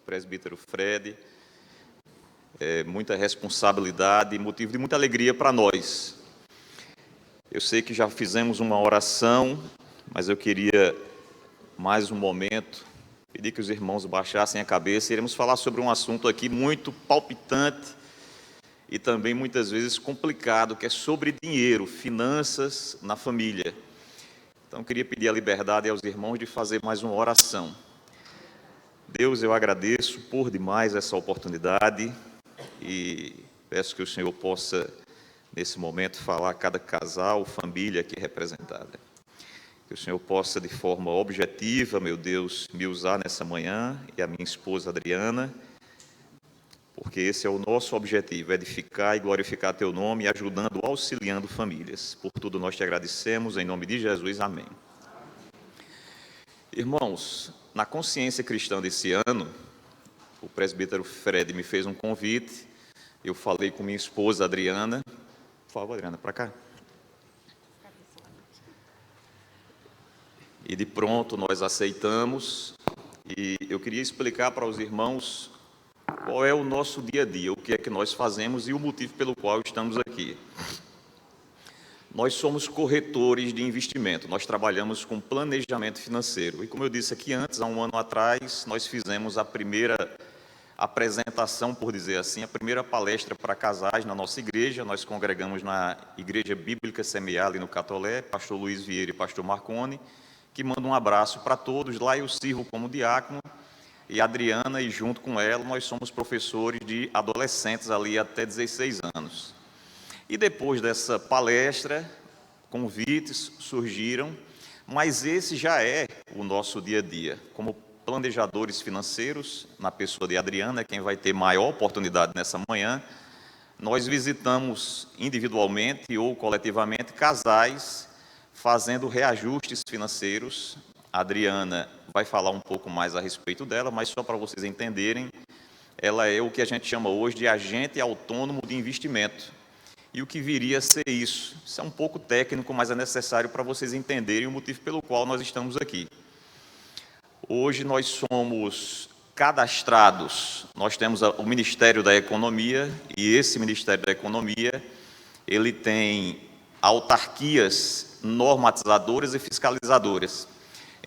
presbítero Fred. É muita responsabilidade e motivo de muita alegria para nós. Eu sei que já fizemos uma oração, mas eu queria mais um momento pedir que os irmãos baixassem a cabeça. Iremos falar sobre um assunto aqui muito palpitante e também muitas vezes complicado, que é sobre dinheiro, finanças na família. Então, eu queria pedir a liberdade aos irmãos de fazer mais uma oração. Deus, eu agradeço por demais essa oportunidade e peço que o Senhor possa, nesse momento, falar a cada casal, família aqui representada. Que o Senhor possa, de forma objetiva, meu Deus, me usar nessa manhã e a minha esposa Adriana, porque esse é o nosso objetivo, edificar e glorificar Teu nome, ajudando, auxiliando famílias. Por tudo nós te agradecemos, em nome de Jesus, amém. Irmãos, na consciência cristã desse ano, o presbítero Fred me fez um convite, eu falei com minha esposa Adriana. Por favor, Adriana, para cá. E de pronto nós aceitamos, e eu queria explicar para os irmãos qual é o nosso dia a dia, o que é que nós fazemos e o motivo pelo qual estamos aqui. Nós somos corretores de investimento, nós trabalhamos com planejamento financeiro. E como eu disse aqui antes, há um ano atrás, nós fizemos a primeira apresentação, por dizer assim, a primeira palestra para casais na nossa igreja. Nós congregamos na Igreja Bíblica Semear, ali no Catolé, pastor Luiz Vieira e pastor Marconi, que manda um abraço para todos. Lá eu sirvo como diácono, e a Adriana, e junto com ela, nós somos professores de adolescentes ali até 16 anos. E depois dessa palestra, convites surgiram, mas esse já é o nosso dia a dia. Como planejadores financeiros, na pessoa de Adriana, quem vai ter maior oportunidade nessa manhã, nós visitamos individualmente ou coletivamente casais fazendo reajustes financeiros. A Adriana vai falar um pouco mais a respeito dela, mas só para vocês entenderem, ela é o que a gente chama hoje de agente autônomo de investimento. E o que viria a ser isso? Isso é um pouco técnico, mas é necessário para vocês entenderem o motivo pelo qual nós estamos aqui. Hoje nós somos cadastrados, nós temos o Ministério da Economia, e esse Ministério da Economia, ele tem autarquias normatizadoras e fiscalizadoras.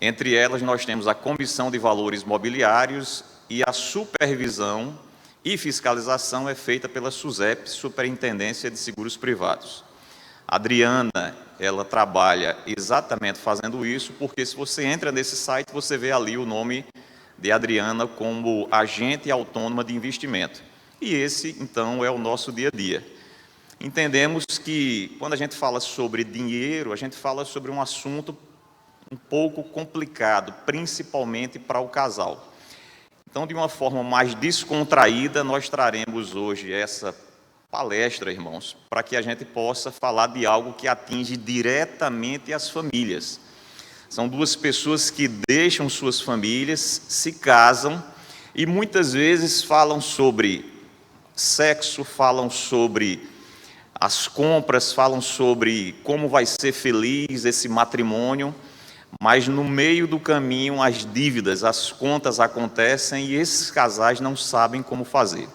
Entre elas, nós temos a Comissão de Valores Mobiliários, e a supervisão e fiscalização é feita pela SUSEP, Superintendência de Seguros Privados. A Adriana, ela trabalha exatamente fazendo isso, porque se você entra nesse site, você vê ali o nome de Adriana como agente autônoma de investimento. E esse, então, é o nosso dia a dia. Entendemos que, quando a gente fala sobre dinheiro, a gente fala sobre um assunto um pouco complicado, principalmente para o casal. Então, de uma forma mais descontraída, nós traremos hoje essa palestra, irmãos, para que a gente possa falar de algo que atinge diretamente as famílias. São duas pessoas que deixam suas famílias, se casam e muitas vezes falam sobre sexo, falam sobre as compras, falam sobre como vai ser feliz esse matrimônio, mas no meio do caminho as dívidas, as contas acontecem e esses casais não sabem como fazer.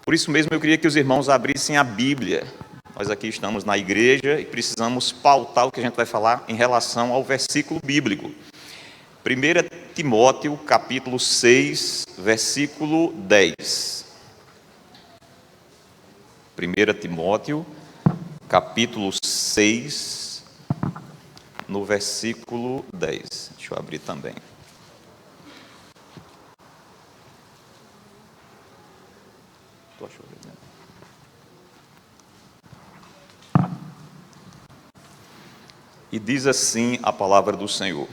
Por isso mesmo eu queria que os irmãos abrissem a Bíblia. Nós aqui estamos na igreja e precisamos pautar o que a gente vai falar em relação ao versículo bíblico. 1 Timóteo, capítulo 6, versículo 10. 1 Timóteo, capítulo 6, no versículo 10. Deixa eu abrir também. E diz assim a palavra do Senhor: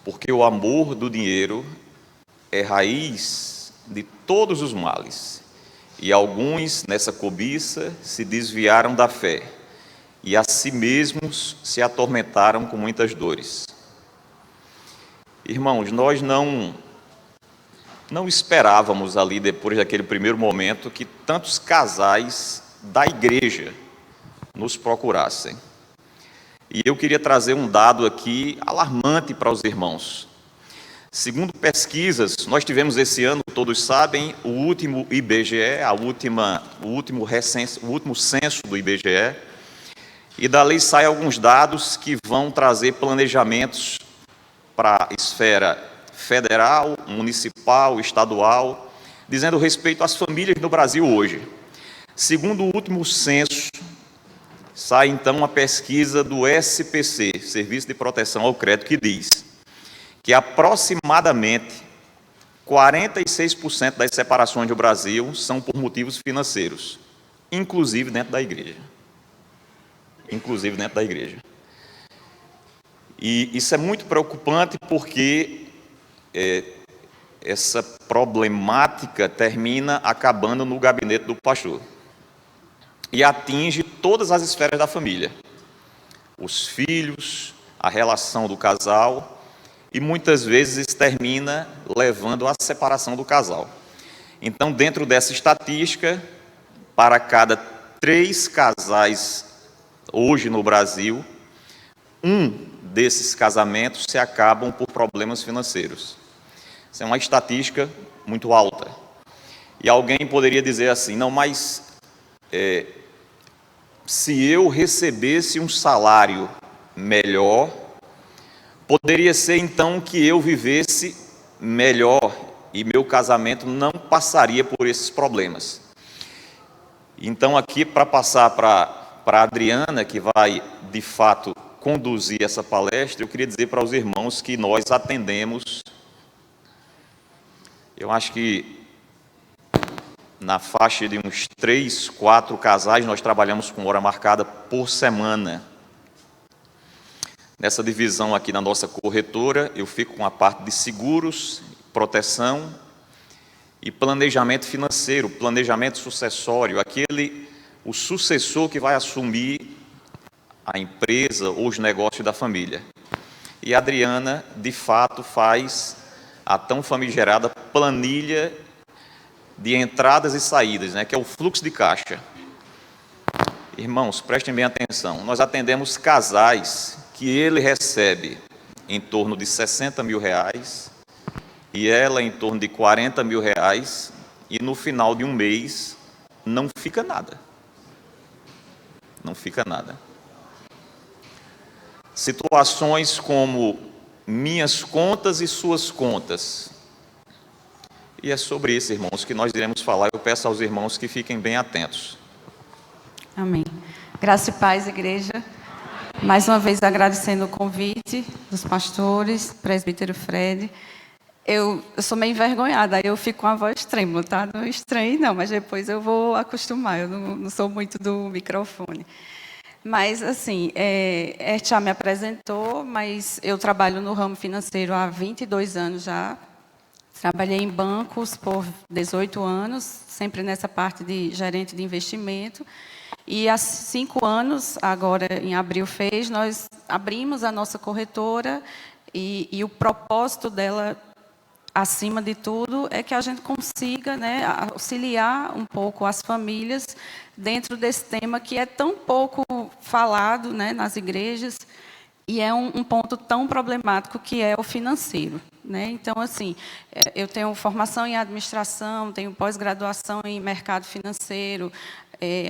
porque o amor do dinheiro é raiz de todos os males, e alguns nessa cobiça se desviaram da fé, e a si mesmos se atormentaram com muitas dores. Irmãos, nós não esperávamos ali, depois daquele primeiro momento, que tantos casais da igreja nos procurassem. E eu queria trazer um dado aqui alarmante para os irmãos. Segundo pesquisas, nós tivemos esse ano, todos sabem, o último IBGE, o último censo do IBGE, e dali saem alguns dados que vão trazer planejamentos para a esfera federal, municipal, estadual, dizendo respeito às famílias no Brasil hoje. Segundo o último censo, sai então uma pesquisa do SPC, Serviço de Proteção ao Crédito, que diz que aproximadamente 46% das separações do Brasil são por motivos financeiros, inclusive dentro da igreja. Inclusive dentro da igreja. E isso é muito preocupante porque essa problemática termina acabando no gabinete do pastor e atinge todas as esferas da família, os filhos, a relação do casal, e muitas vezes isso termina levando à separação do casal. Então, dentro dessa estatística, para cada 3 casais hoje no Brasil, um desses casamentos se acabam por problemas financeiros. Isso é uma estatística muito alta. E alguém poderia dizer assim, não, mas se eu recebesse um salário melhor, poderia ser então que eu vivesse melhor e meu casamento não passaria por esses problemas. Então aqui, para passar para a Adriana, que vai de fato conduzir essa palestra, eu queria dizer para os irmãos que nós atendemos, eu acho que na faixa de uns 3, 4 casais, nós trabalhamos com hora marcada por semana. Nessa divisão aqui na nossa corretora, eu fico com a parte de seguros, proteção e planejamento financeiro, planejamento sucessório, o sucessor que vai assumir a empresa ou os negócios da família. E a Adriana, de fato, faz a tão famigerada planilha de entradas e saídas, que é o fluxo de caixa. Irmãos, prestem bem atenção, nós atendemos casais que ele recebe em torno de 60 mil reais e ela em torno de 40 mil reais e no final de um mês não fica nada. Não fica nada. Situações como minhas contas e suas contas. E é sobre isso, irmãos, que nós iremos falar. Eu peço aos irmãos que fiquem bem atentos. Amém. Graça e paz, igreja. Mais uma vez agradecendo o convite dos pastores, presbítero Fred. Eu sou meio envergonhada, aí eu fico com a voz trêmula, tá? Não estranhe não, mas depois eu vou acostumar, eu não sou muito do microfone. Mas, assim, já me apresentou, mas eu trabalho no ramo financeiro há 22 anos já. Trabalhei em bancos por 18 anos, sempre nessa parte de gerente de investimento. E há 5 anos, agora em abril nós abrimos a nossa corretora e o propósito dela, acima de tudo, é que a gente consiga auxiliar um pouco as famílias dentro desse tema que é tão pouco falado nas igrejas e é um ponto tão problemático que é o financeiro. Então, assim, eu tenho formação em administração, tenho pós-graduação em mercado financeiro,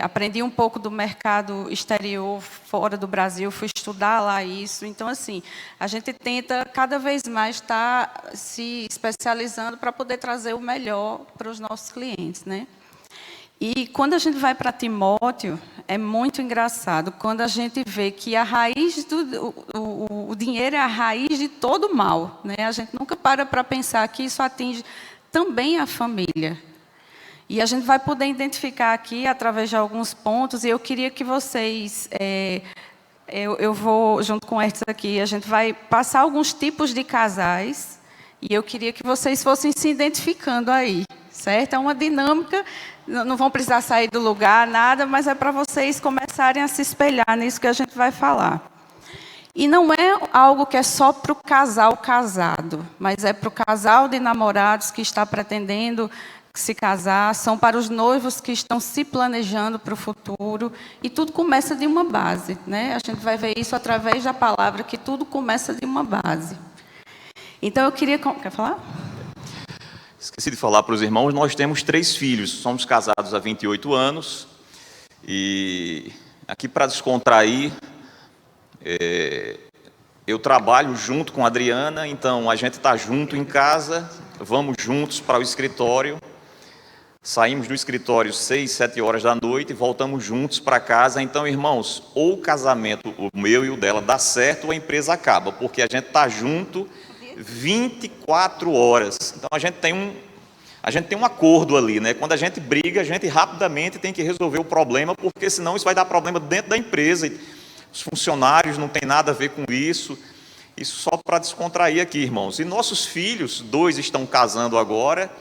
aprendi um pouco do mercado exterior, fora do Brasil, fui estudar lá isso. Então, assim, a gente tenta cada vez mais estar se especializando para poder trazer o melhor para os nossos clientes, E quando a gente vai para Timóteo, é muito engraçado, quando a gente vê que a raiz o dinheiro é a raiz de todo mal, A gente nunca para pensar que isso atinge também a família. E a gente vai poder identificar aqui, através de alguns pontos, e eu queria que vocês, eu vou, junto com o Hertz aqui, a gente vai passar alguns tipos de casais, e eu queria que vocês fossem se identificando aí, certo? É uma dinâmica, não vão precisar sair do lugar, nada, mas é para vocês começarem a se espelhar nisso que a gente vai falar. E não é algo que é só para o casal casado, mas é para o casal de namorados que está pretendendo se casar, são para os noivos que estão se planejando para o futuro, e tudo começa de uma base, A gente vai ver isso através da palavra, que tudo começa de uma base. Então, eu queria... Quer falar? Esqueci de falar para os irmãos, nós temos 3 filhos, somos casados há 28 anos, e aqui para descontrair, eu trabalho junto com a Adriana, então a gente está junto em casa, vamos juntos para o escritório, saímos do escritório 6, 7 horas da noite e voltamos juntos para casa. Então, irmãos, ou o casamento, o meu e o dela, dá certo ou a empresa acaba, porque a gente está junto 24 horas. Então, a gente tem um acordo ali, né? Quando a gente briga, a gente rapidamente tem que resolver o problema, porque senão isso vai dar problema dentro da empresa. Os funcionários não têm nada a ver com isso. Isso só para descontrair aqui, irmãos. E nossos filhos, 2 estão casando agora,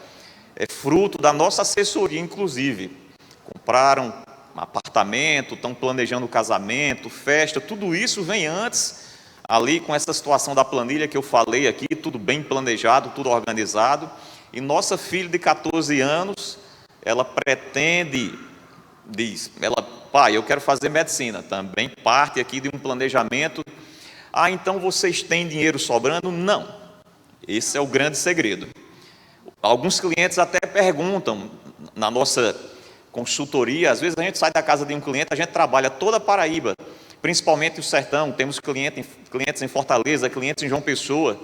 é fruto da nossa assessoria, inclusive. Compraram um apartamento, estão planejando o casamento, festa, tudo isso vem antes, ali com essa situação da planilha que eu falei aqui, tudo bem planejado, tudo organizado. E nossa filha de 14 anos, ela pretende, pai, eu quero fazer medicina, também parte aqui de um planejamento. Então vocês têm dinheiro sobrando? Não, esse é o grande segredo. Alguns clientes até perguntam, na nossa consultoria, às vezes a gente sai da casa de um cliente, a gente trabalha toda a Paraíba, principalmente o sertão, temos clientes em Fortaleza, clientes em João Pessoa.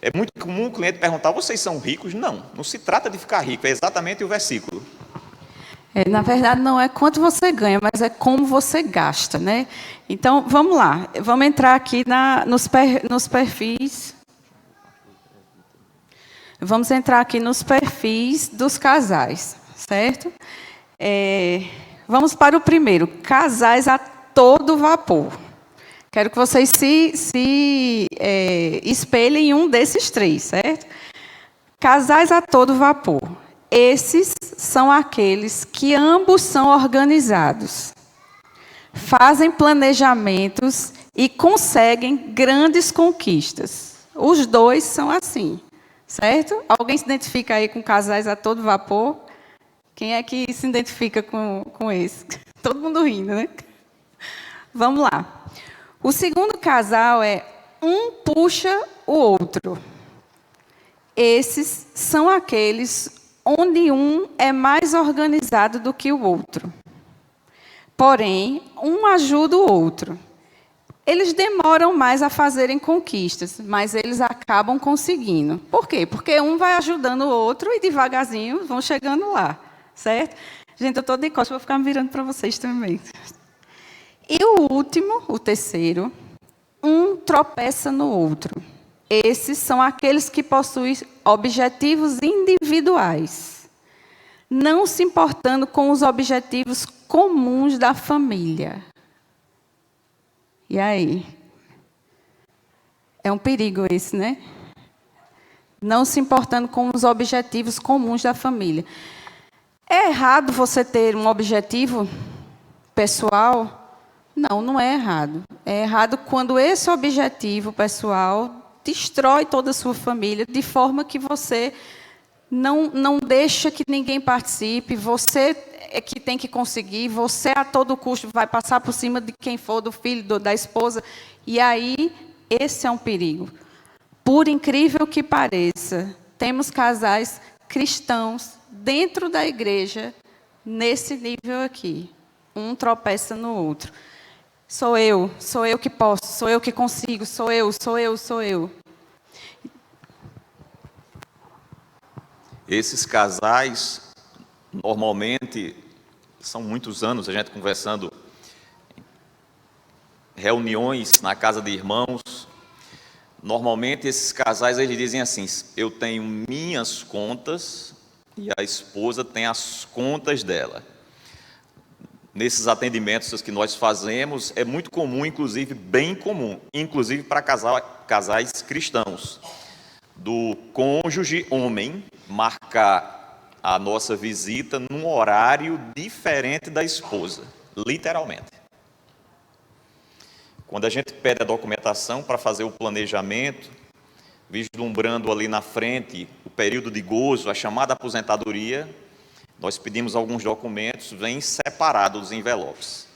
É muito comum o cliente perguntar, vocês são ricos? Não, não se trata de ficar rico, é exatamente o versículo. Na verdade, não é quanto você ganha, mas é como você gasta, né? Então, vamos lá. Vamos entrar aqui nos perfis. Vamos entrar aqui nos perfis dos casais, certo? Vamos para o primeiro. Casais a todo vapor. Quero que vocês se espelhem em um desses 3, certo? Casais a todo vapor. Esses são aqueles que ambos são organizados, fazem planejamentos e conseguem grandes conquistas. Os 2 são assim, certo? Alguém se identifica aí com casais a todo vapor? Quem é que se identifica com esse? Todo mundo rindo, né? Vamos lá. O segundo casal é um puxa o outro. Esses são aqueles onde um é mais organizado do que o outro. Porém, um ajuda o outro. Eles demoram mais a fazerem conquistas, mas eles acabam conseguindo. Por quê? Porque um vai ajudando o outro e devagarzinho vão chegando lá, certo? Gente, eu estou de costas, vou ficar me virando para vocês também. E o último, o terceiro, um tropeça no outro. Esses são aqueles que possuem objetivos individuais, não se importando com os objetivos comuns da família. E aí? É um perigo esse, né? Não se importando com os objetivos comuns da família. É errado você ter um objetivo pessoal? Não, não é errado. É errado quando esse objetivo pessoal destrói toda a sua família, de forma que você não deixa que ninguém participe, você é que tem que conseguir, você a todo custo vai passar por cima de quem for, do filho, da esposa, e aí esse é um perigo. Por incrível que pareça, temos casais cristãos dentro da igreja, nesse nível aqui. Um tropeça no outro. Sou eu que posso, sou eu que consigo, sou eu. Esses casais, normalmente, são muitos anos a gente conversando, reuniões na casa de irmãos. Normalmente, esses casais, eles dizem assim, eu tenho minhas contas e a esposa tem as contas dela. Nesses atendimentos que nós fazemos, é muito comum, inclusive bem comum, inclusive para casais cristãos, do cônjuge homem marcar a nossa visita num horário diferente da esposa, literalmente. Quando a gente pede a documentação para fazer o planejamento, vislumbrando ali na frente o período de gozo, a chamada aposentadoria, nós pedimos alguns documentos, vêm separados dos envelopes.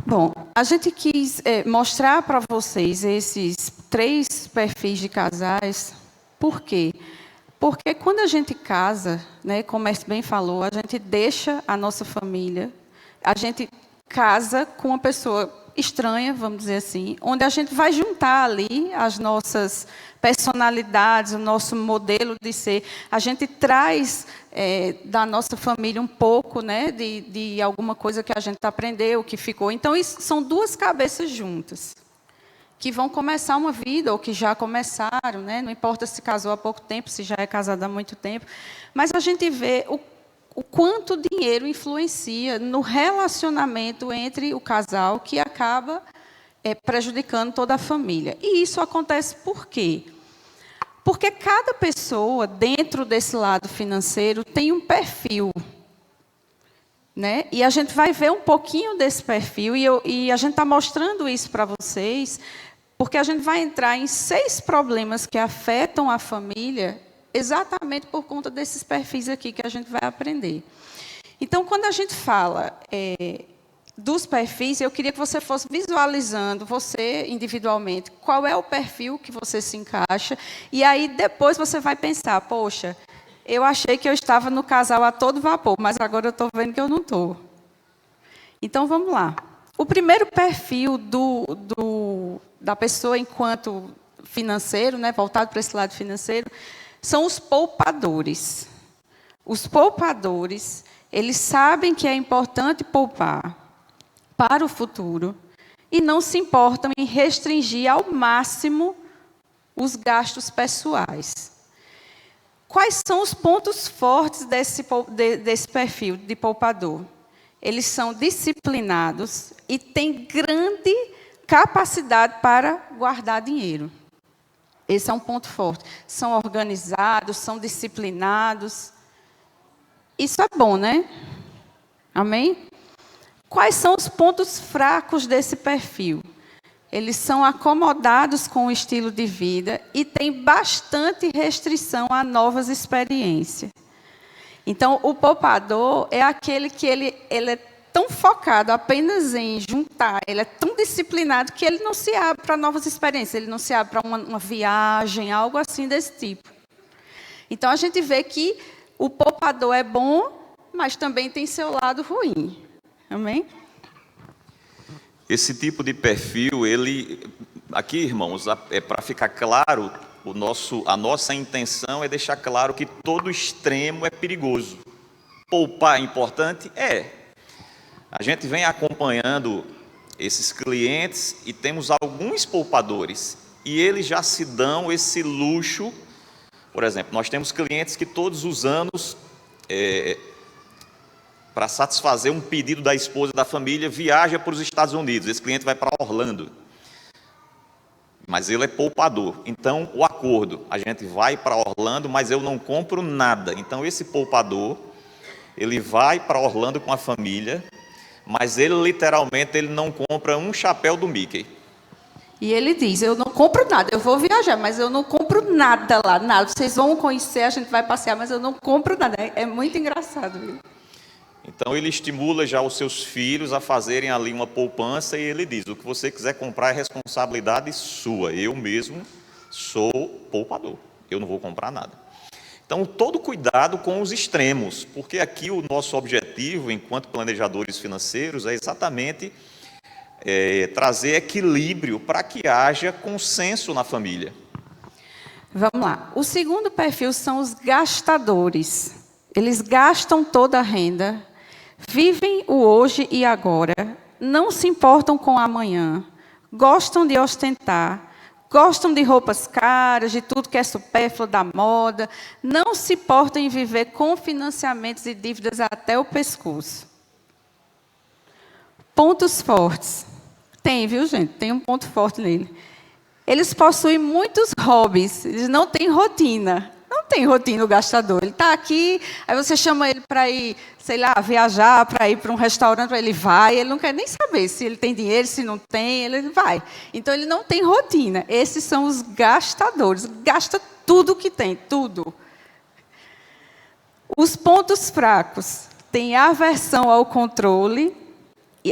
Bom, a gente quis mostrar para vocês esses 3 perfis de casais. Por quê? Porque quando a gente casa, né, como a bem falou, a gente deixa a nossa família, a gente casa com uma pessoa estranha, vamos dizer assim, onde a gente vai juntar ali as nossas personalidades, o nosso modelo de ser. A gente traz da nossa família um pouco, né, de alguma coisa que a gente aprendeu, que ficou. Então, isso são 2 cabeças juntas, que vão começar uma vida, ou que já começaram, né? Não importa se casou há pouco tempo, se já é casado há muito tempo, mas a gente vê o quanto o dinheiro influencia no relacionamento entre o casal, que acaba prejudicando toda a família. E isso acontece por quê? Porque cada pessoa, dentro desse lado financeiro, tem um perfil, né? E a gente vai ver um pouquinho desse perfil, e a gente está mostrando isso para vocês, porque a gente vai entrar em 6 problemas que afetam a família, exatamente por conta desses perfis aqui que a gente vai aprender. Então, quando a gente fala dos perfis, eu queria que você fosse visualizando, você individualmente, qual é o perfil que você se encaixa, e aí depois você vai pensar, poxa, eu achei que eu estava no casal a todo vapor, mas agora eu estou vendo que eu não estou. Então, vamos lá. O primeiro perfil da pessoa enquanto financeiro, né, voltado para esse lado financeiro, são os poupadores. Os poupadores, eles sabem que é importante poupar para o futuro e não se importam em restringir ao máximo os gastos pessoais. Quais são os pontos fortes desse perfil de poupador? Eles são disciplinados e têm grande capacidade para guardar dinheiro. Esse é um ponto forte. São organizados, são disciplinados. Isso é bom, né? Amém? Quais são os pontos fracos desse perfil? Eles são acomodados com o estilo de vida e têm bastante restrição a novas experiências. Então, o poupador é aquele que ele é tão focado apenas em juntar, ele é tão disciplinado que ele não se abre para novas experiências, ele não se abre para uma viagem, algo assim desse tipo. Então, a gente vê que o poupador é bom, mas também tem seu lado ruim. Amém? Esse tipo de perfil, aqui, irmãos, para ficar claro, a nossa intenção é deixar claro que todo extremo é perigoso. Poupar é importante? É. A gente vem acompanhando esses clientes e temos alguns poupadores, e eles já se dão esse luxo. Por exemplo, nós temos clientes que todos os anos, para satisfazer um pedido da esposa e da família, viaja para os Estados Unidos. Esse cliente vai para Orlando, mas ele é poupador. Então, o acordo, a gente vai para Orlando, mas eu não compro nada. Então, esse poupador, ele vai para Orlando com a família, mas ele literalmente não compra um chapéu do Mickey. E ele diz, eu não compro nada, eu vou viajar, mas eu não compro nada lá, nada. Vocês vão conhecer, a gente vai passear, mas eu não compro nada. É muito engraçado, viu? Então, ele estimula já os seus filhos a fazerem ali uma poupança, e ele diz, o que você quiser comprar é responsabilidade sua. Eu mesmo sou poupador, eu não vou comprar nada. Então, todo cuidado com os extremos, porque aqui o nosso objetivo, enquanto planejadores financeiros, é exatamente trazer equilíbrio para que haja consenso na família. Vamos lá. O segundo perfil são os gastadores. Eles gastam toda a renda, vivem o hoje e agora, não se importam com o amanhã, gostam de ostentar, gostam de roupas caras, de tudo que é supérfluo da moda, não se importam em viver com financiamentos e dívidas até o pescoço. Pontos fortes. Tem, viu, gente? Tem um ponto forte nele. Eles possuem muitos hobbies, eles não têm rotina. Não tem rotina o gastador. Ele está aqui, aí você chama ele para ir, sei lá, viajar, para ir para um restaurante, ele vai, ele não quer nem saber se ele tem dinheiro, se não tem, ele vai. Então, ele não tem rotina. Esses são os gastadores. Gasta tudo que tem, tudo. Os pontos fracos. Tem aversão ao controle,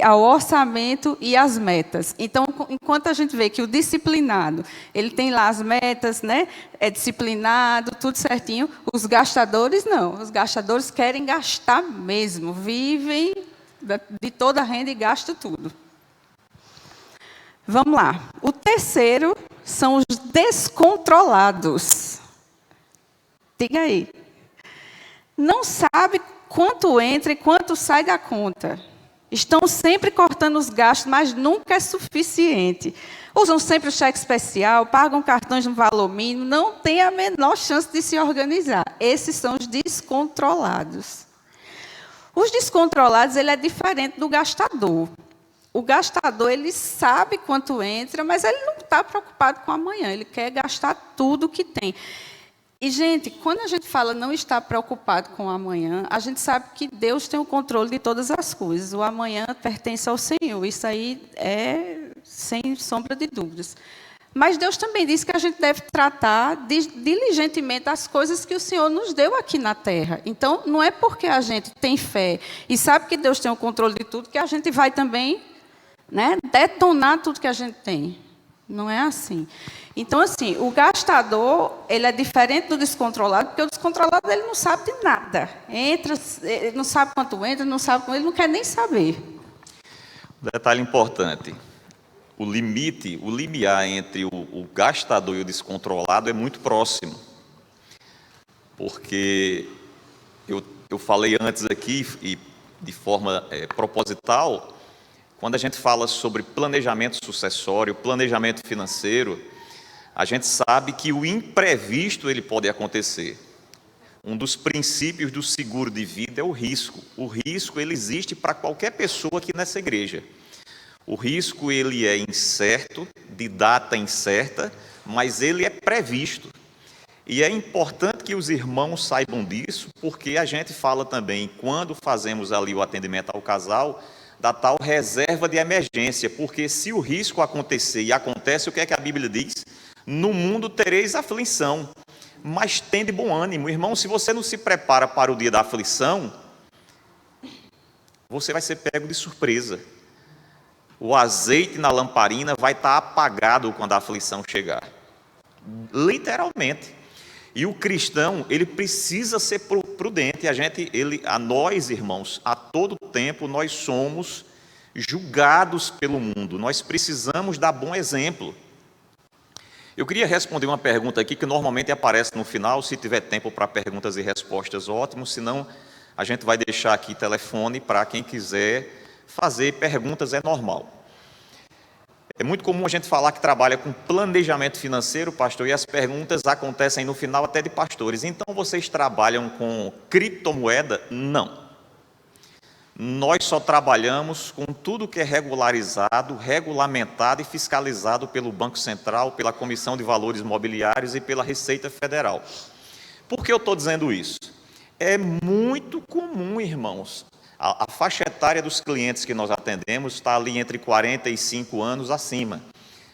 ao orçamento e às metas. Então, enquanto a gente vê que o disciplinado, ele tem lá as metas, né? É disciplinado, tudo certinho. Os gastadores, não. Os gastadores querem gastar mesmo. Vivem de toda a renda e gastam tudo. Vamos lá. O terceiro são os descontrolados. Diga aí. Não sabe quanto entra e quanto sai da conta. Estão sempre cortando os gastos, mas nunca é suficiente. Usam sempre o cheque especial, pagam cartões no valor mínimo, não tem a menor chance de se organizar. Esses são os descontrolados. Os descontrolados, ele é diferente do gastador. O gastador, ele sabe quanto entra, mas ele não está preocupado com amanhã, ele quer gastar tudo que tem. E, gente, quando a gente fala não estar preocupado com o amanhã, a gente sabe que Deus tem o controle de todas as coisas. O amanhã pertence ao Senhor. Isso aí é sem sombra de dúvidas. Mas Deus também diz que a gente deve tratar diligentemente as coisas que o Senhor nos deu aqui na terra. Então, não é porque a gente tem fé e sabe que Deus tem o controle de tudo que a gente vai também, né, detonar tudo que a gente tem. Não é assim. Então, assim, o gastador, ele é diferente do descontrolado, porque o descontrolado, ele não sabe de nada. Entra, ele não sabe quanto entra, não sabe quanto, ele não quer nem saber. Detalhe importante, o limite, o limiar entre o gastador e o descontrolado é muito próximo. Porque eu falei antes aqui, e de forma proposital, quando a gente fala sobre planejamento sucessório, planejamento financeiro, a gente sabe que o imprevisto ele pode acontecer. Um dos princípios do seguro de vida é o risco. O risco ele existe para qualquer pessoa aqui nessa igreja. O risco ele é incerto, de data incerta, mas ele é previsto. E é importante que os irmãos saibam disso, porque a gente fala também, quando fazemos ali o atendimento ao casal, da tal reserva de emergência, porque se o risco acontecer e acontece, o que é que a Bíblia diz? No mundo tereis aflição, mas tende bom ânimo. Irmão, se você não se prepara para o dia da aflição, você vai ser pego de surpresa. O azeite na lamparina vai estar apagado quando a aflição chegar. Literalmente. E o cristão, ele precisa ser prudente. A nós, irmãos, a todo tempo nós somos julgados pelo mundo. Nós precisamos dar bom exemplo. Eu queria responder uma pergunta aqui que normalmente aparece no final. Se tiver tempo para perguntas e respostas, ótimo. Senão, a gente vai deixar aqui telefone para quem quiser fazer perguntas, é normal. É muito comum a gente falar que trabalha com planejamento financeiro, pastor, e as perguntas acontecem no final até de pastores. Então, vocês trabalham com criptomoeda? Não. Nós só trabalhamos com tudo que é regularizado, regulamentado e fiscalizado pelo Banco Central, pela Comissão de Valores Mobiliários e pela Receita Federal. Por que eu estou dizendo isso? É muito comum, irmãos. A faixa etária dos clientes que nós atendemos está ali entre 45 anos acima.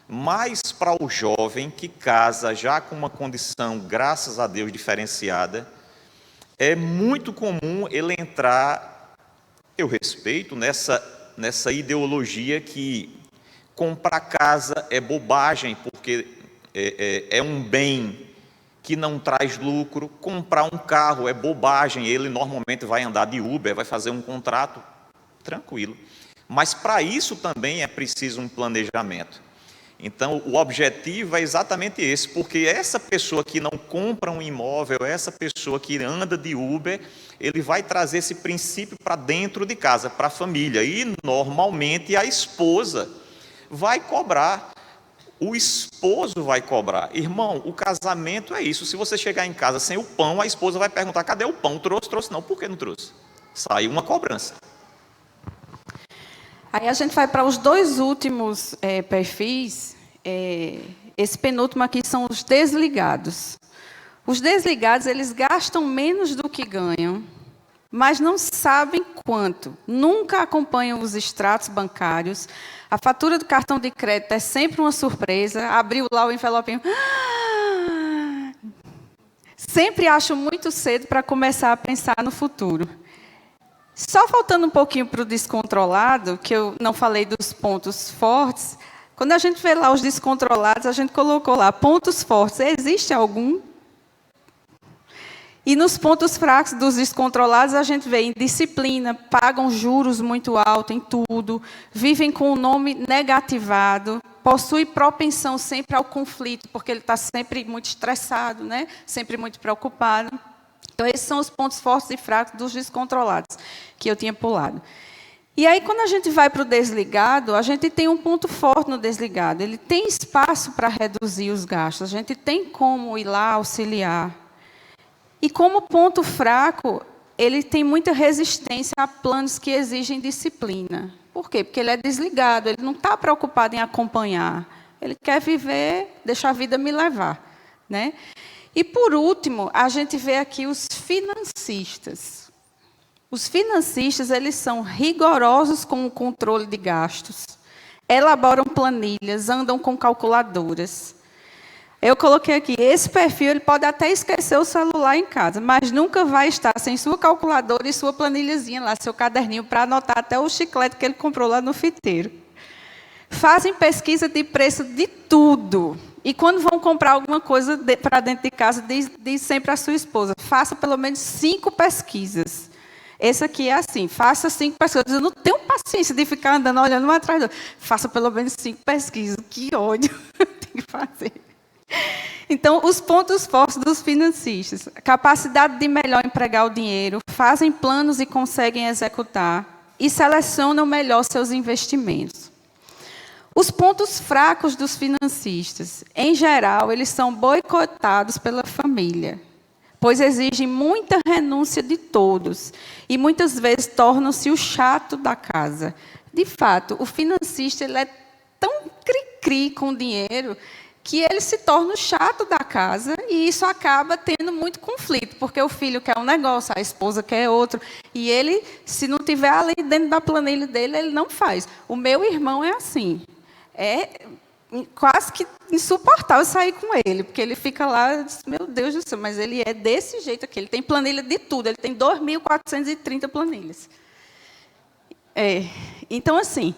Mas para o jovem que casa já com uma condição, graças a Deus, diferenciada, é muito comum ele entrar. Eu respeito nessa ideologia que comprar casa é bobagem, porque é um bem que não traz lucro. Comprar um carro é bobagem, ele normalmente vai andar de Uber, vai fazer um contrato tranquilo. Mas para isso também é preciso um planejamento. Então, o objetivo é exatamente esse, porque essa pessoa que não compra um imóvel, essa pessoa que anda de Uber, ele vai trazer esse princípio para dentro de casa, para a família. E, normalmente, a esposa vai cobrar, o esposo vai cobrar. Irmão, o casamento é isso. Se você chegar em casa sem o pão, a esposa vai perguntar, cadê o pão? Trouxe? Trouxe não. Por que não trouxe? Saiu uma cobrança. Aí a gente vai para os dois últimos perfis. Esse penúltimo aqui são os desligados. Os desligados, eles gastam menos do que ganham, mas não sabem quanto. Nunca acompanham os extratos bancários. A fatura do cartão de crédito é sempre uma surpresa. Abriu lá o envelopinho. Sempre acho muito cedo para começar a pensar no futuro. Só faltando um pouquinho para o descontrolado, que eu não falei dos pontos fortes, quando a gente vê lá os descontrolados, a gente colocou lá pontos fortes. Existe algum? E nos pontos fracos dos descontrolados, a gente vê indisciplina, pagam juros muito altos em tudo, vivem com o nome negativado, possui propensão sempre ao conflito, porque ele está sempre muito estressado, né? Sempre muito preocupado. Então, esses são os pontos fortes e fracos dos descontrolados, que eu tinha pulado. E aí, quando a gente vai para o desligado, a gente tem um ponto forte no desligado. Ele tem espaço para reduzir os gastos, a gente tem como ir lá auxiliar. E como ponto fraco, ele tem muita resistência a planos que exigem disciplina. Por quê? Porque ele é desligado, ele não está preocupado em acompanhar. Ele quer viver, deixar a vida me levar, né? E, por último, a gente vê aqui os financistas. Os financistas, eles são rigorosos com o controle de gastos, elaboram planilhas, andam com calculadoras. Eu coloquei aqui, esse perfil ele pode até esquecer o celular em casa, mas nunca vai estar sem sua calculadora e sua planilhazinha lá, seu caderninho, para anotar até o chiclete que ele comprou lá no fiteiro. Fazem pesquisa de preço de tudo. E quando vão comprar alguma coisa para dentro de casa, diz sempre à sua esposa, faça pelo menos 5 pesquisas. Esse aqui é assim, faça 5 pesquisas. Eu não tenho paciência de ficar andando, olhando um atrás do outro. Faça pelo menos 5 pesquisas. Que ódio tem que fazer. Então, os pontos fortes dos financistas. Capacidade de melhor empregar o dinheiro, fazem planos e conseguem executar, e selecionam melhor seus investimentos. Os pontos fracos dos financistas, em geral, eles são boicotados pela família, pois exigem muita renúncia de todos, e muitas vezes tornam-se o chato da casa. De fato, o financista ele é tão cri-cri com o dinheiro, que ele se torna o chato da casa, e isso acaba tendo muito conflito, porque o filho quer um negócio, a esposa quer outro, e ele, se não tiver ali dentro da planilha dele, ele não faz. O meu irmão é assim, é quase que insuportável sair com ele, porque ele fica lá, meu Deus do céu, mas ele é desse jeito aqui, ele tem planilha de tudo, ele tem 2.430 planilhas. Então, assim,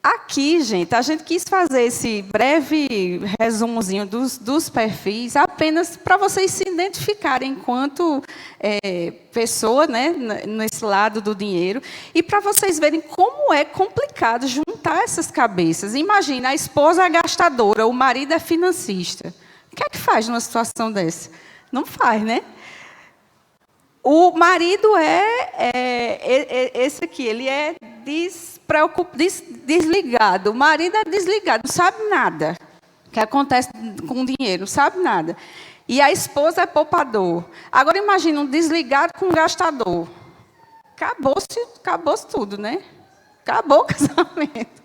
aqui, gente, a gente quis fazer esse breve resumozinho dos perfis, apenas para vocês se identificarem enquanto pessoa, né, nesse lado do dinheiro, e para vocês verem como é complicado juntar essas cabeças. Imagina, a esposa é gastadora, o marido é financista. O que é que faz numa situação dessa? Não faz, né? O marido esse aqui, ele é desligado. O marido é desligado, não sabe nada que acontece com o dinheiro, não sabe nada. E a esposa é poupador. Agora imagina um desligado com um gastador. Acabou-se tudo, né? Acabou o casamento.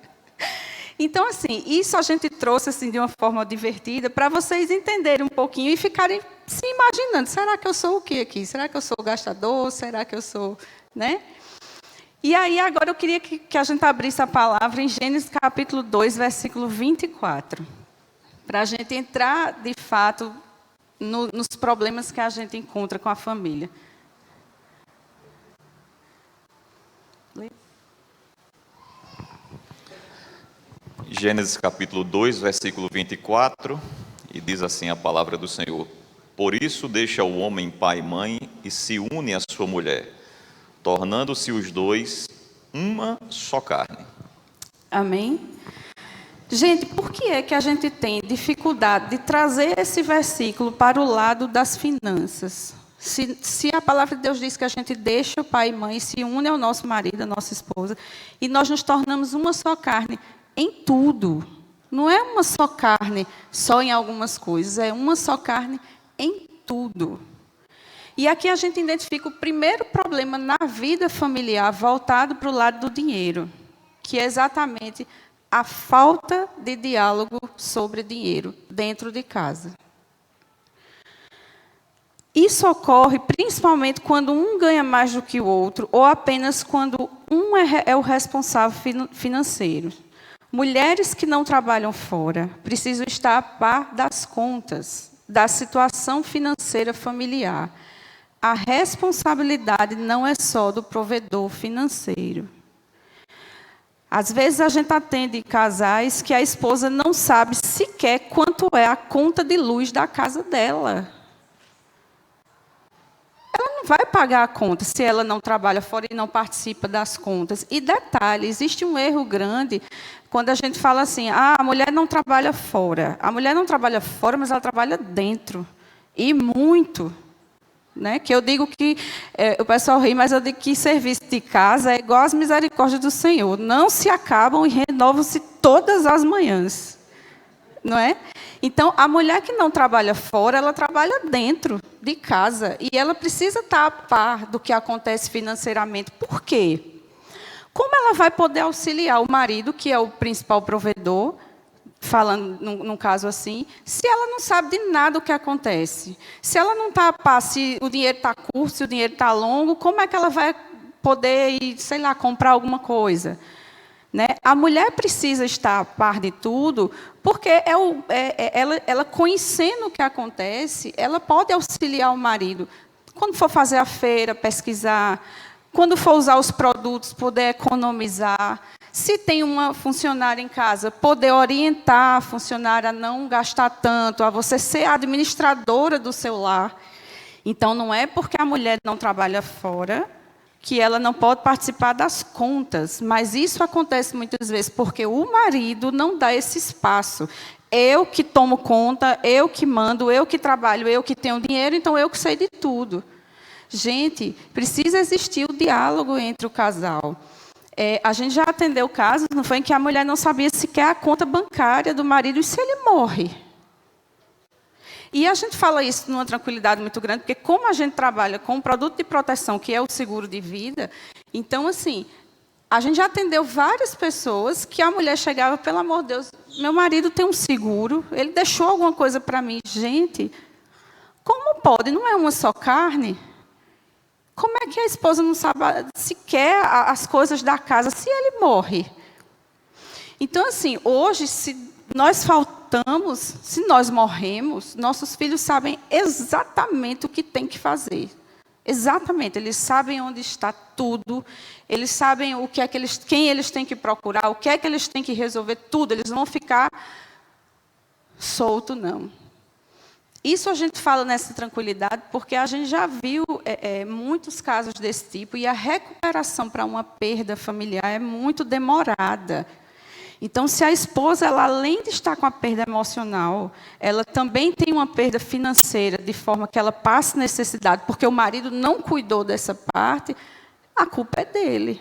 Então, assim, isso a gente trouxe assim, de uma forma divertida para vocês entenderem um pouquinho e ficarem se imaginando. Será que eu sou o quê aqui? Será que eu sou o gastador? Será que eu sou... né? E aí, agora eu queria que a gente abrisse a palavra em Gênesis capítulo 2, versículo 24. Para a gente entrar, de fato, nos problemas que a gente encontra com a família. Gênesis capítulo 2, versículo 24, e diz assim a palavra do Senhor: Por isso deixa o homem pai e mãe e se une à sua mulher, tornando-se os dois uma só carne. Amém? Gente, por que é que a gente tem dificuldade de trazer esse versículo para o lado das finanças? Se a palavra de Deus diz que a gente deixa o pai e mãe e se une ao nosso marido, à nossa esposa, e nós nos tornamos uma só carne em tudo. Não é uma só carne só em algumas coisas, é uma só carne em tudo. E aqui a gente identifica o primeiro problema na vida familiar voltado para o lado do dinheiro, que é exatamente a falta de diálogo sobre dinheiro dentro de casa. Isso ocorre principalmente quando um ganha mais do que o outro, ou apenas quando um é o responsável financeiro. Mulheres que não trabalham fora precisam estar a par das contas, da situação financeira familiar. a responsabilidade não é só do provedor financeiro. Às vezes a gente atende casais que a esposa não sabe sequer quanto é a conta de luz da casa dela. Ela não vai pagar a conta se ela não trabalha fora e não participa das contas. E detalhe, existe um erro grande quando a gente fala assim, a mulher não trabalha fora. A mulher não trabalha fora, mas ela trabalha dentro. E muito. Né? Que eu digo que, o pessoal ri, mas eu digo que serviço de casa é igual às misericórdias do Senhor. Não se acabam e renovam-se todas as manhãs. Não é? Então, a mulher que não trabalha fora, ela trabalha dentro de casa. E ela precisa estar a par do que acontece financeiramente. Por quê? Como ela vai poder auxiliar o marido, que é o principal provedor, falando num caso assim, se ela não sabe de nada o que acontece? Se ela não está a par, se o dinheiro está curto, se o dinheiro está longo, como é que ela vai poder ir, sei lá, comprar alguma coisa? Né? A mulher precisa estar a par de tudo, porque ela conhecendo o que acontece, ela pode auxiliar o marido. Quando for fazer a feira, pesquisar, quando for usar os produtos, poder economizar. Se tem uma funcionária em casa, poder orientar a funcionária a não gastar tanto, a você ser a administradora do seu lar. Então, não é porque a mulher não trabalha fora que ela não pode participar das contas, mas isso acontece muitas vezes porque o marido não dá esse espaço. Eu que tomo conta, eu que mando, eu que trabalho, eu que tenho dinheiro, então eu que sei de tudo. Gente, precisa existir o diálogo entre o casal. A gente já atendeu casos, não foi, em que a mulher não sabia sequer a conta bancária do marido e se ele morre. E a gente fala isso numa tranquilidade muito grande, porque como a gente trabalha com um produto de proteção, que é o seguro de vida, então, assim, a gente já atendeu várias pessoas que a mulher chegava, pelo amor de Deus, meu marido tem um seguro, ele deixou alguma coisa para mim. Gente, como pode? Não é uma só carne? Como é que a esposa não sabe sequer as coisas da casa se ele morre? Então, assim, hoje, se nós faltamos, se nós morremos, nossos filhos sabem exatamente o que tem que fazer. Exatamente, eles sabem onde está tudo, eles sabem o que é que quem eles têm que procurar, o que é que eles têm que resolver, tudo. Eles não vão ficar soltos, não. Isso a gente fala nessa tranquilidade porque a gente já viu muitos casos desse tipo e a recuperação para uma perda familiar é muito demorada. Então, se a esposa, ela, além de estar com a perda emocional, ela também tem uma perda financeira, de forma que ela passe necessidade, porque o marido não cuidou dessa parte, a culpa é dele.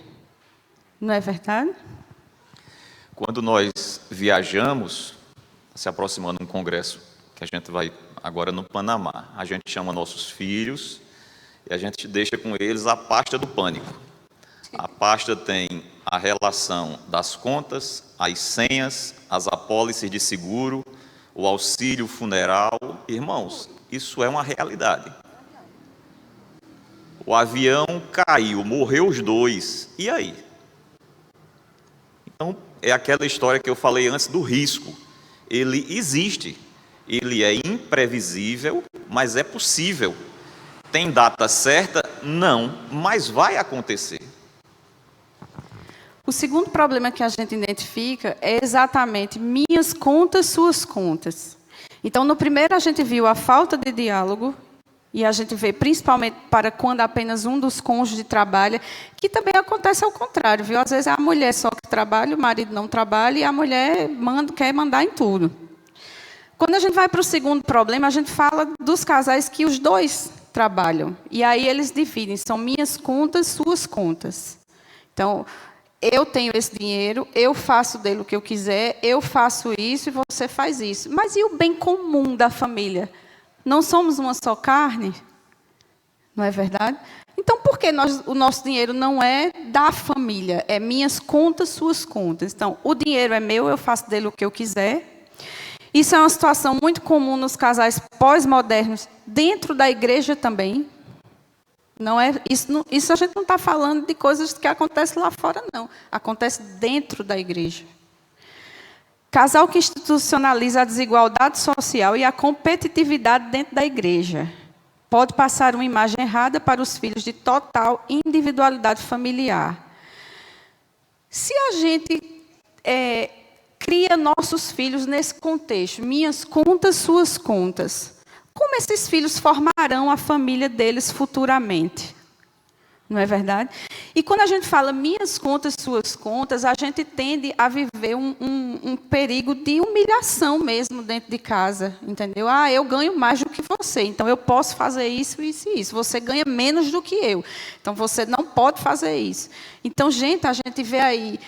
Não é verdade? Quando nós viajamos, se aproximando de um congresso que a gente vai agora no Panamá, a gente chama nossos filhos e a gente deixa com eles a pasta do pânico. A pasta tem a relação das contas, as senhas, as apólices de seguro, o auxílio funeral. Irmãos, isso é uma realidade. O avião caiu, morreu os dois, e aí? Então, é aquela história que eu falei antes do risco. Ele existe, ele é imprevisível, mas é possível. Tem data certa? Não, mas vai acontecer. O segundo problema que a gente identifica é exatamente minhas contas, suas contas. Então, no primeiro a gente viu a falta de diálogo, e a gente vê principalmente para quando apenas um dos cônjuges trabalha, que também acontece ao contrário, viu? Às vezes é a mulher só que trabalha, o marido não trabalha, e a mulher quer mandar em tudo. Quando a gente vai para o segundo problema, a gente fala dos casais que os dois trabalham. E aí eles dividem, são minhas contas, suas contas. Então, eu tenho esse dinheiro, eu faço dele o que eu quiser, eu faço isso e você faz isso. Mas e o bem comum da família? Não somos uma só carne? Não é verdade? Então, por que o nosso dinheiro não é da família? É minhas contas, suas contas. Então, o dinheiro é meu, eu faço dele o que eu quiser. Isso é uma situação muito comum nos casais pós-modernos, dentro da igreja também. Não é, isso a gente não está falando de coisas que acontecem lá fora, não. Acontece dentro da igreja. Casal que institucionaliza a desigualdade social e a competitividade dentro da igreja. pode passar uma imagem errada para os filhos de total individualidade familiar. Se a gente cria nossos filhos nesse contexto, minhas contas, suas contas, como esses filhos formarão a família deles futuramente? Não é verdade? E quando a gente fala minhas contas, suas contas, a gente tende a viver um perigo de humilhação mesmo dentro de casa, entendeu? Ah, eu ganho mais do que você, então eu posso fazer isso, isso e isso. Você ganha menos do que eu, então você não pode fazer isso. Então, gente, a gente vê aí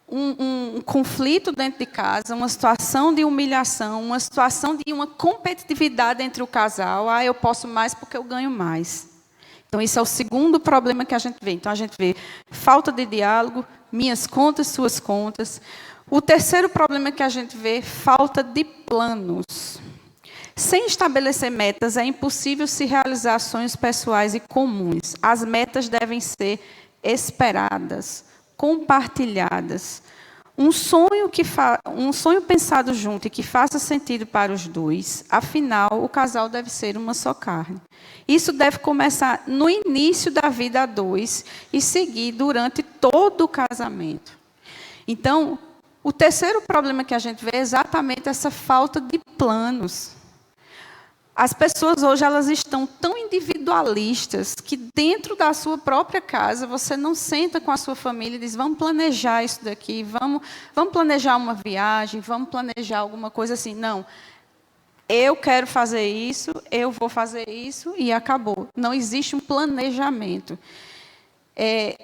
um conflito dentro de casa, uma situação de humilhação, uma situação de uma competitividade entre o casal. Ah, eu posso mais porque eu ganho mais. Então, esse é o segundo problema que a gente vê. Então, a gente vê falta de diálogo, minhas contas, suas contas. O terceiro problema que a gente vê, falta de planos. Sem estabelecer metas, é impossível se realizar sonhos pessoais e comuns. As metas devem ser esperadas, compartilhadas. Um sonho pensado junto e que faça sentido para os dois. Afinal, o casal deve ser uma só carne. Isso deve começar no início da vida a dois e seguir durante todo o casamento. Então, o terceiro problema que a gente vê é exatamente essa falta de planos. As pessoas hoje elas estão tão individualistas que dentro da sua própria casa você não senta com a sua família e diz, vamos planejar isso daqui, vamos planejar uma viagem, vamos planejar alguma coisa assim. Não, eu quero fazer isso, eu vou fazer isso e acabou. Não existe um planejamento.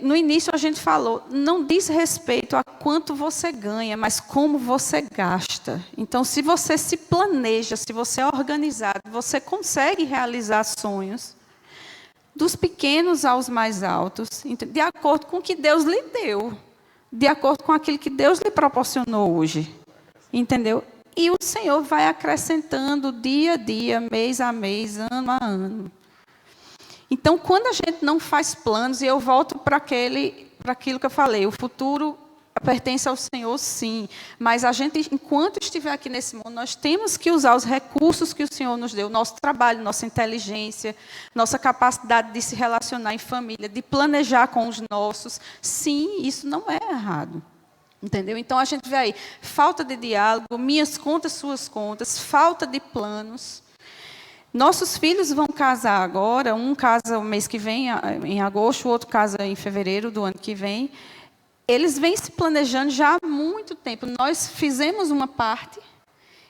No início a gente falou, não diz respeito a quanto você ganha, mas como você gasta. Então, se você se planeja, se você é organizado, você consegue realizar sonhos, dos pequenos aos mais altos, de acordo com o que Deus lhe deu, de acordo com aquilo que Deus lhe proporcionou hoje. Entendeu? E o Senhor vai acrescentando dia a dia, mês a mês, ano a ano. Então, quando a gente não faz planos, e eu volto para aquilo que eu falei, o futuro pertence ao Senhor, sim. Mas a gente, enquanto estiver aqui nesse mundo, nós temos que usar os recursos que o Senhor nos deu, nosso trabalho, nossa inteligência, nossa capacidade de se relacionar em família, de planejar com os nossos. Sim, isso não é errado. Entendeu? Então, a gente vê aí, falta de diálogo, minhas contas, suas contas, falta de planos. Nossos filhos vão casar agora, um casa o mês que vem, em agosto, o outro casa em fevereiro do ano que vem. Eles vêm se planejando já há muito tempo. Nós fizemos uma parte,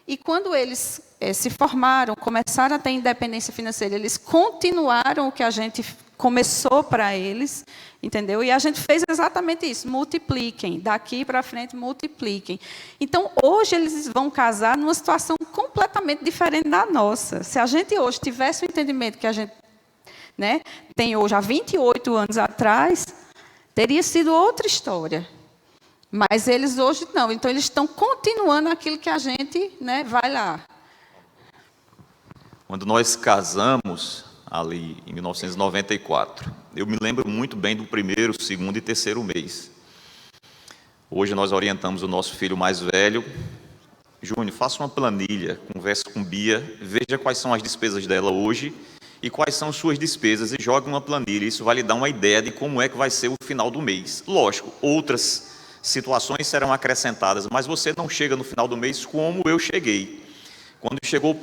e quando eles se formaram, começaram a ter independência financeira, eles continuaram o que a gente começou para eles, entendeu? E a gente fez exatamente isso, multipliquem, daqui para frente multipliquem. Então, hoje eles vão casar numa situação completamente diferente da nossa. Se a gente hoje tivesse o entendimento que a gente tem hoje, há 28 anos atrás, teria sido outra história. Mas eles hoje não, então eles estão continuando aquilo que a gente vai lá. Quando nós casamos, ali em 1994, eu me lembro muito bem do primeiro, segundo e terceiro mês. Hoje nós orientamos o nosso filho mais velho. Júnior, faça uma planilha, converse com Bia, veja quais são as despesas dela hoje e quais são suas despesas e jogue uma planilha. Isso vai lhe dar uma ideia de como é que vai ser o final do mês. Lógico, outras situações serão acrescentadas, mas você não chega no final do mês como eu cheguei. Quando chegou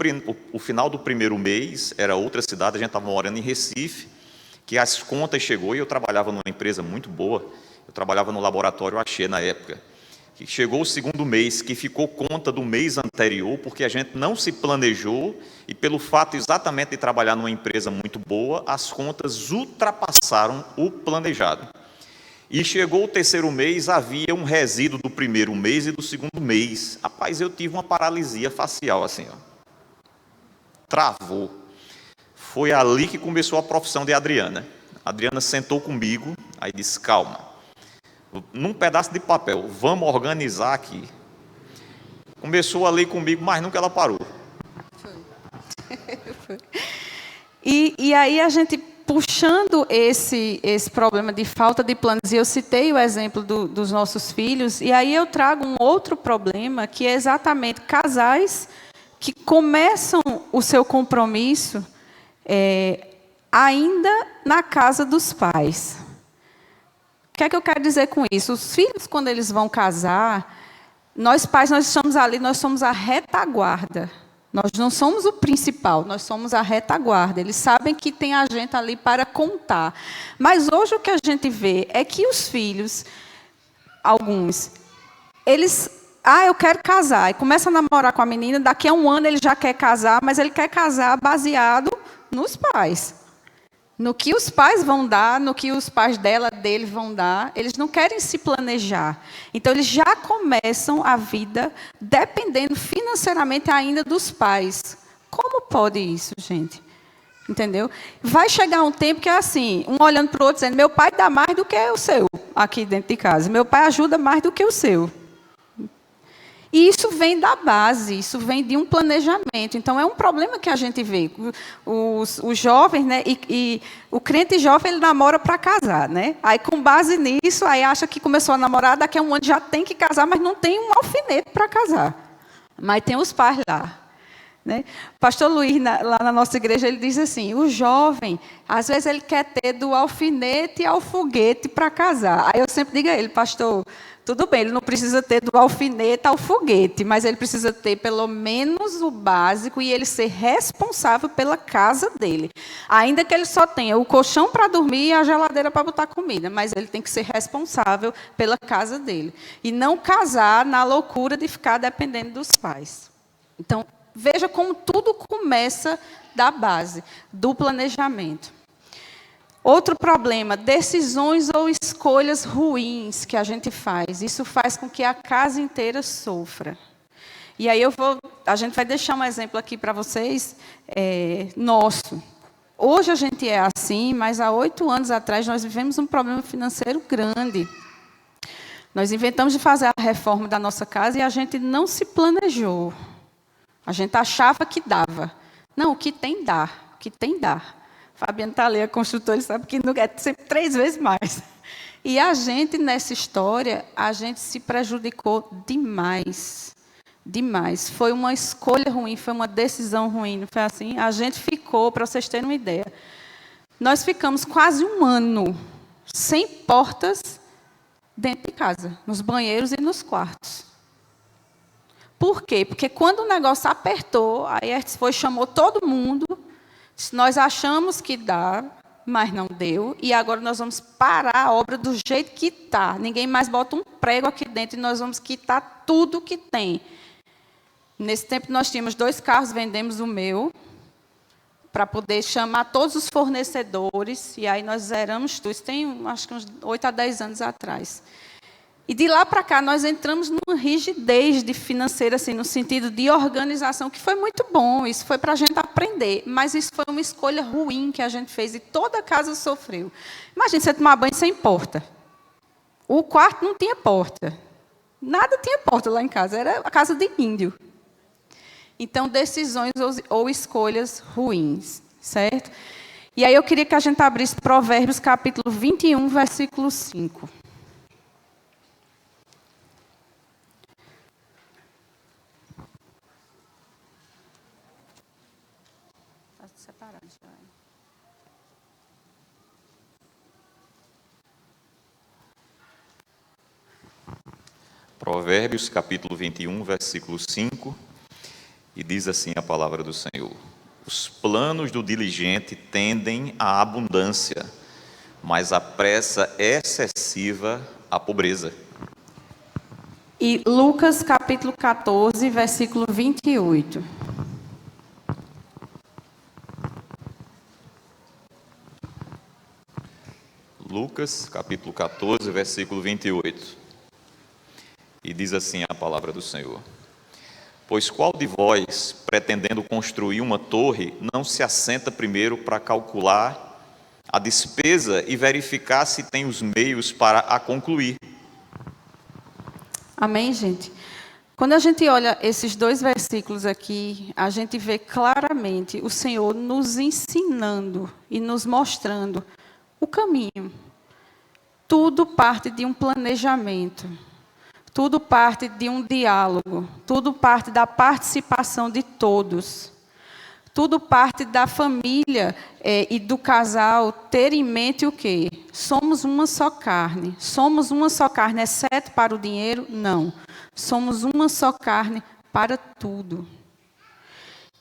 o final do primeiro mês, era outra cidade, a gente estava morando em Recife, que as contas chegou, e eu trabalhava numa empresa muito boa, eu trabalhava no laboratório Axê na época, que chegou o segundo mês, que ficou conta do mês anterior, porque a gente não se planejou, e pelo fato exatamente de trabalhar numa empresa muito boa, as contas ultrapassaram o planejado. E chegou o terceiro mês, havia um resíduo do primeiro mês e do segundo mês. Rapaz, eu tive uma paralisia facial, assim, ó. Travou. Foi ali que começou a profissão de Adriana. A Adriana sentou comigo, aí disse, calma, num pedaço de papel, vamos organizar aqui. Começou a ler comigo, mas nunca ela parou. Foi. E aí a gente, puxando esse problema de falta de planos, e eu citei o exemplo dos nossos filhos, e aí eu trago um outro problema, que é exatamente casais que começam o seu compromisso ainda na casa dos pais. O que é que eu quero dizer com isso? Os filhos, quando eles vão casar, nós pais, nós estamos ali, nós somos a retaguarda. Nós não somos o principal, nós somos a retaguarda. Eles sabem que tem a gente ali para contar. Mas hoje o que a gente vê é que os filhos, alguns, eles... eu quero casar. E começa a namorar com a menina, daqui a um ano ele já quer casar, mas ele quer casar baseado nos pais. No que os pais vão dar, no que os pais dele vão dar. Eles não querem se planejar. Então, eles já começam a vida dependendo financeiramente ainda dos pais. Como pode isso, gente? Entendeu? Vai chegar um tempo que é assim, um olhando para o outro dizendo, meu pai dá mais do que o seu aqui dentro de casa. Meu pai ajuda mais do que o seu. E isso vem da base, isso vem de um planejamento. Então, é um problema que a gente vê. Os jovens, né, e o crente jovem, ele namora para casar. Né? Aí, com base nisso, aí acha que começou a namorar, daqui a um ano já tem que casar, mas não tem um alfinete para casar. Mas tem os pais lá. Né? O pastor Luiz, lá na nossa igreja, ele diz assim, o jovem, às vezes ele quer ter do alfinete ao foguete para casar. Aí eu sempre digo a ele, pastor, tudo bem, ele não precisa ter do alfinete ao foguete, mas ele precisa ter pelo menos o básico e ele ser responsável pela casa dele. Ainda que ele só tenha o colchão para dormir e a geladeira para botar comida, mas ele tem que ser responsável pela casa dele. E não casar na loucura de ficar dependendo dos pais. Então, veja como tudo começa da base, do planejamento. Outro problema, decisões ou escolhas ruins que a gente faz. Isso faz com que a casa inteira sofra. E aí a gente vai deixar um exemplo aqui para vocês, nosso. Hoje a gente é assim, mas há 8 anos atrás nós vivemos um problema financeiro grande. Nós inventamos de fazer a reforma da nossa casa e a gente não se planejou. A gente achava que dava. Não, o que tem dá. O que tem dá. Fabiano está ali, a construtora, ele sabe que não é sempre 3 vezes mais. E a gente, nessa história, a gente se prejudicou demais. Demais. Foi uma escolha ruim, foi uma decisão ruim, não foi assim? A gente ficou, para vocês terem uma ideia, nós ficamos quase 1 ano sem portas dentro de casa, nos banheiros e nos quartos. Por quê? Porque quando o negócio apertou, aí a gente foi, chamou todo mundo, nós achamos que dá, mas não deu, e agora nós vamos parar a obra do jeito que está. Ninguém mais bota um prego aqui dentro e nós vamos quitar tudo que tem. Nesse tempo nós tínhamos 2 carros, vendemos o meu, para poder chamar todos os fornecedores, e aí nós zeramos tudo. Isso tem, acho que uns 8 a 10 anos atrás. E de lá para cá, nós entramos numa rigidez de financeira, assim, no sentido de organização, que foi muito bom. Isso foi para a gente aprender. Mas isso foi uma escolha ruim que a gente fez e toda a casa sofreu. Imagina você tomar banho sem porta. O quarto não tinha porta. Nada tinha porta lá em casa. Era a casa de índio. Então, decisões ou escolhas ruins. Certo? E aí eu queria que a gente abrisse Provérbios, capítulo 21, versículo 5. Provérbios, capítulo 21, versículo 5, e diz assim a palavra do Senhor: os planos do diligente tendem à abundância, mas a pressa excessiva à pobreza. E Lucas, capítulo 14, versículo 28. Lucas, capítulo 14, versículo 28. E diz assim a palavra do Senhor: pois qual de vós, pretendendo construir uma torre, não se assenta primeiro para calcular a despesa e verificar se tem os meios para a concluir? Amém, gente? Quando a gente olha esses 2 versículos aqui, a gente vê claramente o Senhor nos ensinando e nos mostrando o caminho. Tudo parte de um planejamento. Tudo parte de um diálogo. Tudo parte da participação de todos. Tudo parte da família e do casal ter em mente o quê? Somos uma só carne. Somos uma só carne, exceto para o dinheiro? Não. Somos uma só carne para tudo.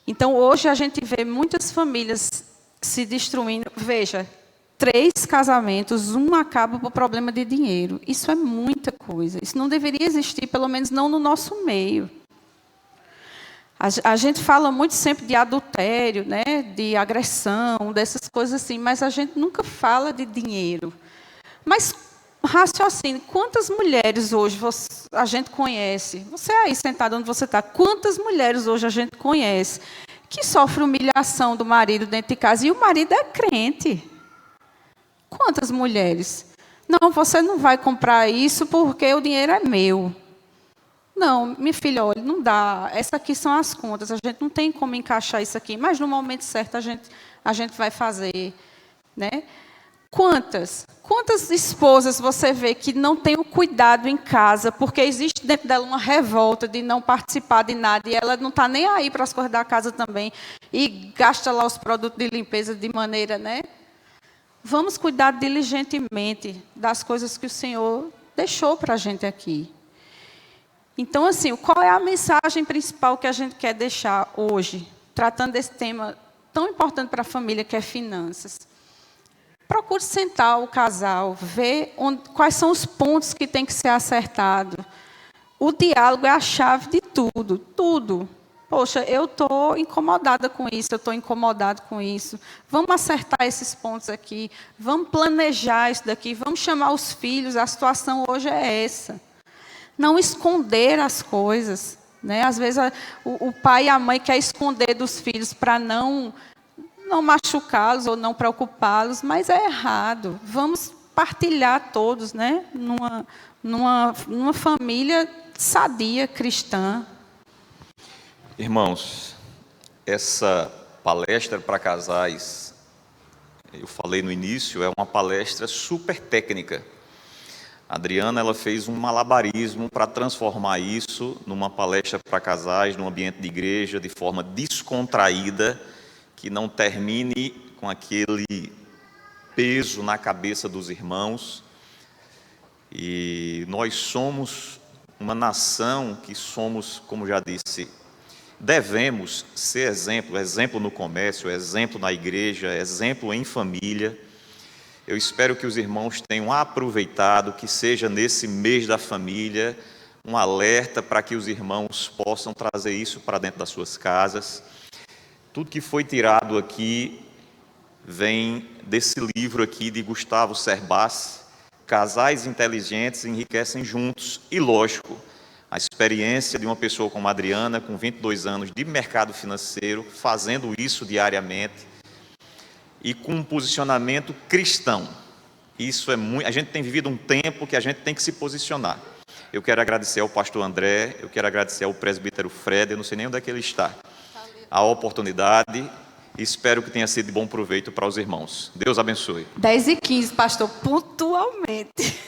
Então, hoje a gente vê muitas famílias se destruindo. Veja, 3 casamentos, um acaba por problema de dinheiro. Isso é muita coisa. Isso não deveria existir, pelo menos não no nosso meio. A gente fala muito sempre de adultério, né, de agressão, dessas coisas assim, mas a gente nunca fala de dinheiro. Mas, raciocínio, quantas mulheres hoje a gente conhece? Você aí sentado onde você está, quantas mulheres hoje a gente conhece que sofre humilhação do marido dentro de casa e o marido é crente? Quantas mulheres? Não, você não vai comprar isso porque o dinheiro é meu. Não, minha filha, olha, não dá. Essas aqui são as contas. A gente não tem como encaixar isso aqui, mas no momento certo a gente vai fazer, né? Quantas esposas você vê que não têm o cuidado em casa, porque existe dentro dela uma revolta de não participar de nada, e ela não está nem aí para as coisas da casa também, e gasta lá os produtos de limpeza de maneira, né? Vamos cuidar diligentemente das coisas que o Senhor deixou para a gente aqui. Então, assim, qual é a mensagem principal que a gente quer deixar hoje, tratando desse tema tão importante para a família, que é finanças? Procure sentar o casal, ver quais são os pontos que tem que ser acertados. O diálogo é a chave de tudo, tudo. Poxa, eu estou incomodada com isso, eu estou incomodado com isso. Vamos acertar esses pontos aqui, vamos planejar isso daqui, vamos chamar os filhos, a situação hoje é essa. Não esconder as coisas, né? Às vezes o pai e a mãe querem esconder dos filhos para não machucá-los ou não preocupá-los, mas é errado. Vamos partilhar todos, né? Numa família sadia, cristã. Irmãos, essa palestra para casais, eu falei no início, é uma palestra super técnica. A Adriana, ela fez um malabarismo para transformar isso numa palestra para casais, num ambiente de igreja, de forma descontraída, que não termine com aquele peso na cabeça dos irmãos. E nós somos uma nação que somos, como já disse, devemos ser exemplo no comércio, exemplo na igreja, exemplo em família. Eu espero que os irmãos tenham aproveitado, que seja nesse mês da família, um alerta para que os irmãos possam trazer isso para dentro das suas casas. Tudo que foi tirado aqui vem desse livro aqui de Gustavo Cerbasi, Casais Inteligentes Enriquecem Juntos. E, lógico, a experiência de uma pessoa como a Adriana, com 22 anos de mercado financeiro, fazendo isso diariamente, e com um posicionamento cristão. Isso é muito. A gente tem vivido um tempo que a gente tem que se posicionar. Eu quero agradecer ao pastor André, eu quero agradecer ao presbítero Fred, eu não sei nem onde é que ele está, a oportunidade, e espero que tenha sido de bom proveito para os irmãos. Deus abençoe. 10h15, pastor, pontualmente.